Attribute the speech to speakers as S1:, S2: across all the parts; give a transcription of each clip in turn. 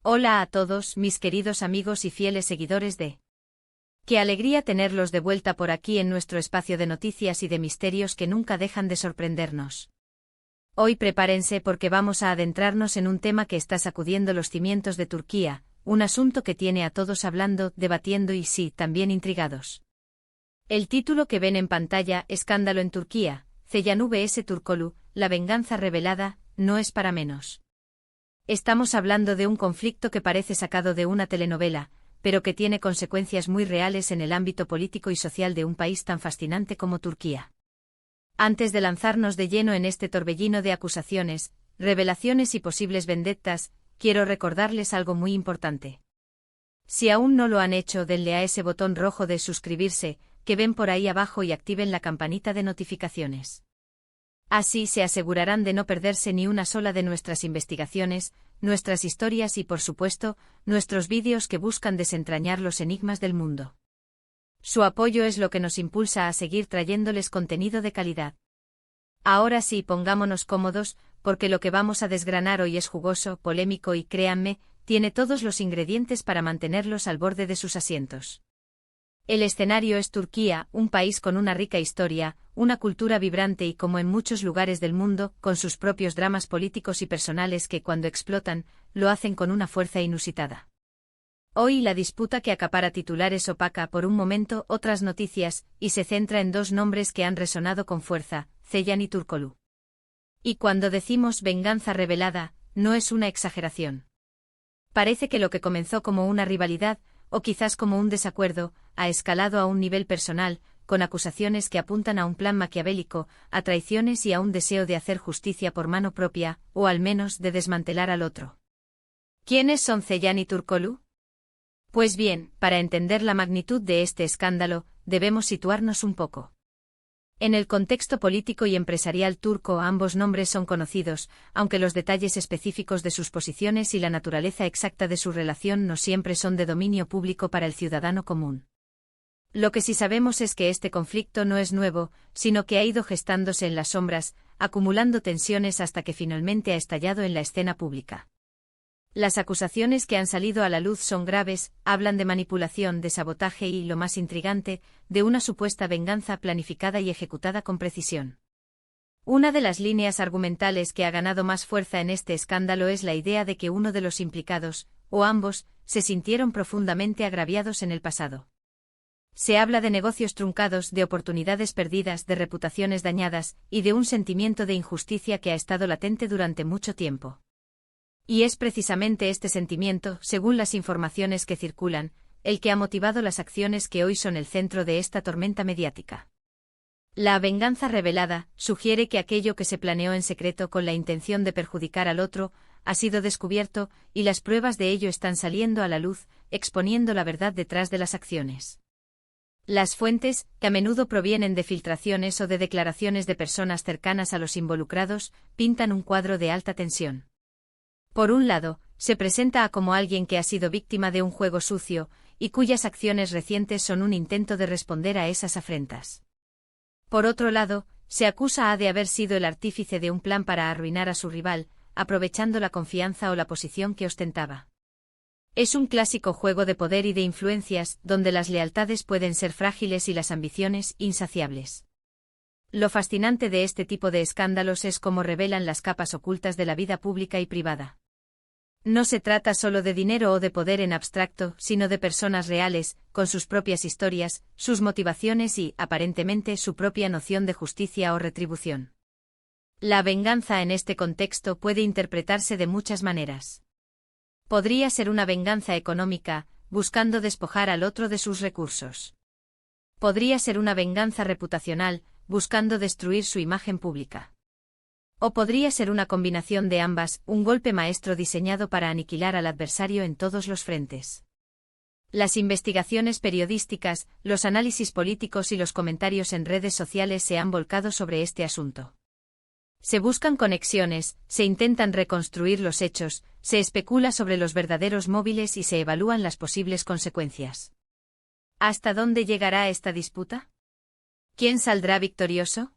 S1: Hola a todos, mis queridos amigos y fieles seguidores de... Qué alegría tenerlos de vuelta por aquí en nuestro espacio de noticias y de misterios que nunca dejan de sorprendernos. Hoy prepárense porque vamos a adentrarnos en un tema que está sacudiendo los cimientos de Turquía, un asunto que tiene a todos hablando, debatiendo y sí, también intrigados. El título que ven en pantalla, Escándalo en Turquía, Ceyhan vs Turkoglu, la venganza revelada, no es para menos. Estamos hablando de un conflicto que parece sacado de una telenovela, pero que tiene consecuencias muy reales en el ámbito político y social de un país tan fascinante como Turquía. Antes de lanzarnos de lleno en este torbellino de acusaciones, revelaciones y posibles vendettas, quiero recordarles algo muy importante. Si aún no lo han hecho, denle a ese botón rojo de suscribirse, que ven por ahí abajo y activen la campanita de notificaciones. Así se asegurarán de no perderse ni una sola de nuestras investigaciones, nuestras historias y, por supuesto, nuestros vídeos que buscan desentrañar los enigmas del mundo. Su apoyo es lo que nos impulsa a seguir trayéndoles contenido de calidad. Ahora sí, pongámonos cómodos, porque lo que vamos a desgranar hoy es jugoso, polémico y, créanme, tiene todos los ingredientes para mantenerlos al borde de sus asientos. El escenario es Turquía, un país con una rica historia, una cultura vibrante y, como en muchos lugares del mundo, con sus propios dramas políticos y personales que, cuando explotan, lo hacen con una fuerza inusitada. Hoy la disputa que acapara titulares opaca por un momento otras noticias y se centra en dos nombres que han resonado con fuerza, Ceyhan y Turkoglu. Y cuando decimos venganza revelada, no es una exageración. Parece que lo que comenzó como una rivalidad, o quizás como un desacuerdo, ha escalado a un nivel personal, con acusaciones que apuntan a un plan maquiavélico, a traiciones y a un deseo de hacer justicia por mano propia, o al menos de desmantelar al otro. ¿Quiénes son Ceyhan y Turkoglu? Pues bien, para entender la magnitud de este escándalo, debemos situarnos un poco. En el contexto político y empresarial turco ambos nombres son conocidos, aunque los detalles específicos de sus posiciones y la naturaleza exacta de su relación no siempre son de dominio público para el ciudadano común. Lo que sí sabemos es que este conflicto no es nuevo, sino que ha ido gestándose en las sombras, acumulando tensiones hasta que finalmente ha estallado en la escena pública. Las acusaciones que han salido a la luz son graves, hablan de manipulación, de sabotaje y, lo más intrigante, de una supuesta venganza planificada y ejecutada con precisión. Una de las líneas argumentales que ha ganado más fuerza en este escándalo es la idea de que uno de los implicados, o ambos, se sintieron profundamente agraviados en el pasado. Se habla de negocios truncados, de oportunidades perdidas, de reputaciones dañadas, y de un sentimiento de injusticia que ha estado latente durante mucho tiempo. Y es precisamente este sentimiento, según las informaciones que circulan, el que ha motivado las acciones que hoy son el centro de esta tormenta mediática. La venganza revelada sugiere que aquello que se planeó en secreto con la intención de perjudicar al otro ha sido descubierto, y las pruebas de ello están saliendo a la luz, exponiendo la verdad detrás de las acciones. Las fuentes, que a menudo provienen de filtraciones o de declaraciones de personas cercanas a los involucrados, pintan un cuadro de alta tensión. Por un lado, se presenta como alguien que ha sido víctima de un juego sucio, y cuyas acciones recientes son un intento de responder a esas afrentas. Por otro lado, se acusa de haber sido el artífice de un plan para arruinar a su rival, aprovechando la confianza o la posición que ostentaba. Es un clásico juego de poder y de influencias, donde las lealtades pueden ser frágiles y las ambiciones insaciables. Lo fascinante de este tipo de escándalos es cómo revelan las capas ocultas de la vida pública y privada. No se trata solo de dinero o de poder en abstracto, sino de personas reales, con sus propias historias, sus motivaciones y, aparentemente, su propia noción de justicia o retribución. La venganza en este contexto puede interpretarse de muchas maneras. Podría ser una venganza económica, buscando despojar al otro de sus recursos. Podría ser una venganza reputacional, buscando destruir su imagen pública. O podría ser una combinación de ambas, un golpe maestro diseñado para aniquilar al adversario en todos los frentes. Las investigaciones periodísticas, los análisis políticos y los comentarios en redes sociales se han volcado sobre este asunto. Se buscan conexiones, se intentan reconstruir los hechos, se especula sobre los verdaderos móviles y se evalúan las posibles consecuencias. ¿Hasta dónde llegará esta disputa? ¿Quién saldrá victorioso?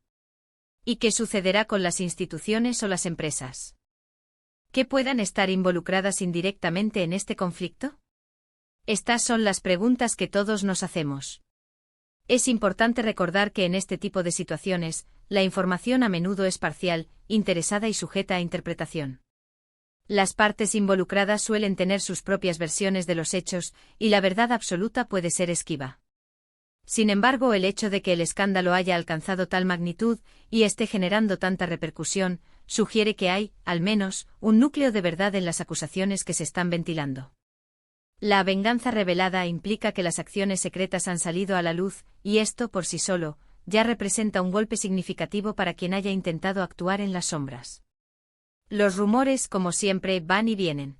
S1: ¿Y qué sucederá con las instituciones o las empresas? ¿Que puedan estar involucradas indirectamente en este conflicto? Estas son las preguntas que todos nos hacemos. Es importante recordar que en este tipo de situaciones, la información a menudo es parcial, interesada y sujeta a interpretación. Las partes involucradas suelen tener sus propias versiones de los hechos, y la verdad absoluta puede ser esquiva. Sin embargo, el hecho de que el escándalo haya alcanzado tal magnitud y esté generando tanta repercusión, sugiere que hay, al menos, un núcleo de verdad en las acusaciones que se están ventilando. La venganza revelada implica que las acciones secretas han salido a la luz, y esto, por sí solo, ya representa un golpe significativo para quien haya intentado actuar en las sombras. Los rumores, como siempre, van y vienen.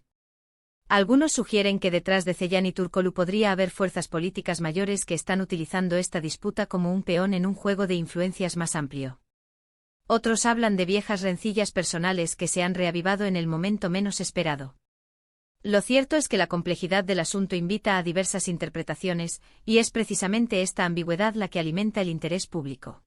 S1: Algunos sugieren que detrás de Ceyhan y Turkoglu podría haber fuerzas políticas mayores que están utilizando esta disputa como un peón en un juego de influencias más amplio. Otros hablan de viejas rencillas personales que se han reavivado en el momento menos esperado. Lo cierto es que la complejidad del asunto invita a diversas interpretaciones, y es precisamente esta ambigüedad la que alimenta el interés público.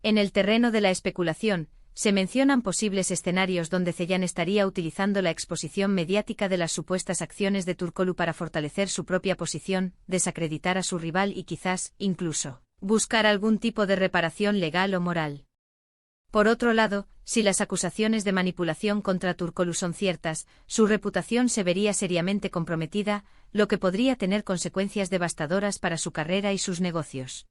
S1: En el terreno de la especulación, se mencionan posibles escenarios donde Ceyhan estaría utilizando la exposición mediática de las supuestas acciones de Turkoglu para fortalecer su propia posición, desacreditar a su rival y quizás, incluso, buscar algún tipo de reparación legal o moral. Por otro lado, si las acusaciones de manipulación contra Turkoglu son ciertas, su reputación se vería seriamente comprometida, lo que podría tener consecuencias devastadoras para su carrera y sus negocios.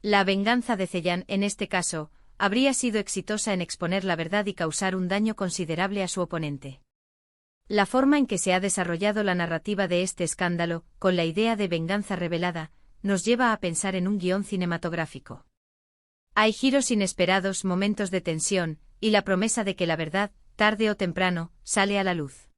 S1: La venganza de Ceyhan, en este caso, habría sido exitosa en exponer la verdad y causar un daño considerable a su oponente. La forma en que se ha desarrollado la narrativa de este escándalo, con la idea de venganza revelada, nos lleva a pensar en un guión cinematográfico. Hay giros inesperados, momentos de tensión, y la promesa de que la verdad, tarde o temprano, sale a la luz.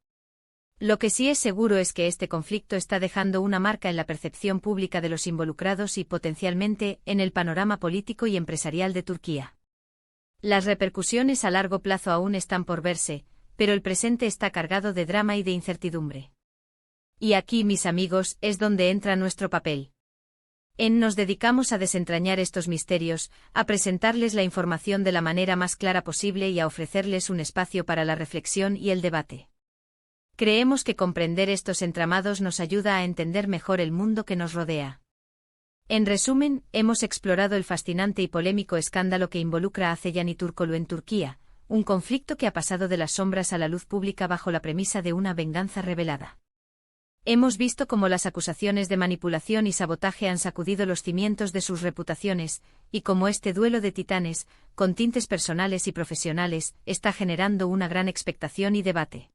S1: Lo que sí es seguro es que este conflicto está dejando una marca en la percepción pública de los involucrados y potencialmente en el panorama político y empresarial de Turquía. Las repercusiones a largo plazo aún están por verse, pero el presente está cargado de drama y de incertidumbre. Y aquí, mis amigos, es donde entra nuestro papel. Nos dedicamos a desentrañar estos misterios, a presentarles la información de la manera más clara posible y a ofrecerles un espacio para la reflexión y el debate. Creemos que comprender estos entramados nos ayuda a entender mejor el mundo que nos rodea. En resumen, hemos explorado el fascinante y polémico escándalo que involucra a Ceyhan y Turkoglu en Turquía, un conflicto que ha pasado de las sombras a la luz pública bajo la premisa de una venganza revelada. Hemos visto cómo las acusaciones de manipulación y sabotaje han sacudido los cimientos de sus reputaciones, y cómo este duelo de titanes, con tintes personales y profesionales, está generando una gran expectación y debate.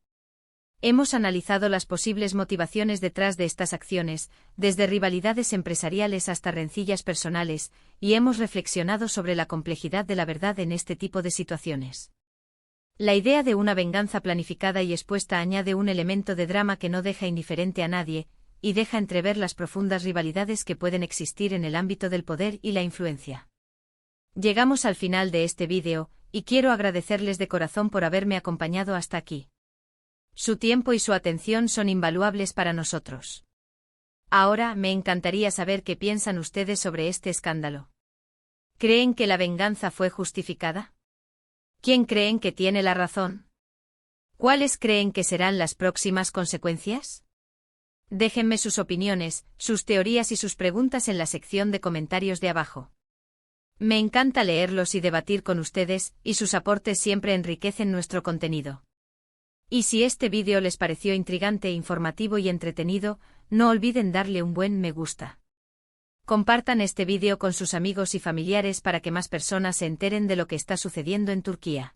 S1: Hemos analizado las posibles motivaciones detrás de estas acciones, desde rivalidades empresariales hasta rencillas personales, y hemos reflexionado sobre la complejidad de la verdad en este tipo de situaciones. La idea de una venganza planificada y expuesta añade un elemento de drama que no deja indiferente a nadie, y deja entrever las profundas rivalidades que pueden existir en el ámbito del poder y la influencia. Llegamos al final de este vídeo, y quiero agradecerles de corazón por haberme acompañado hasta aquí. Su tiempo y su atención son invaluables para nosotros. Ahora me encantaría saber qué piensan ustedes sobre este escándalo. ¿Creen que la venganza fue justificada? ¿Quién creen que tiene la razón? ¿Cuáles creen que serán las próximas consecuencias? Déjenme sus opiniones, sus teorías y sus preguntas en la sección de comentarios de abajo. Me encanta leerlos y debatir con ustedes, y sus aportes siempre enriquecen nuestro contenido. Y si este vídeo les pareció intrigante, informativo y entretenido, no olviden darle un buen me gusta. Compartan este vídeo con sus amigos y familiares para que más personas se enteren de lo que está sucediendo en Turquía.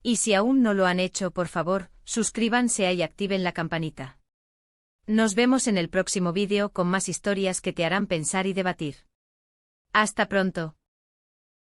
S1: Y si aún no lo han hecho, por favor, suscríbanse y activen la campanita. Nos vemos en el próximo vídeo con más historias que te harán pensar y debatir. Hasta pronto.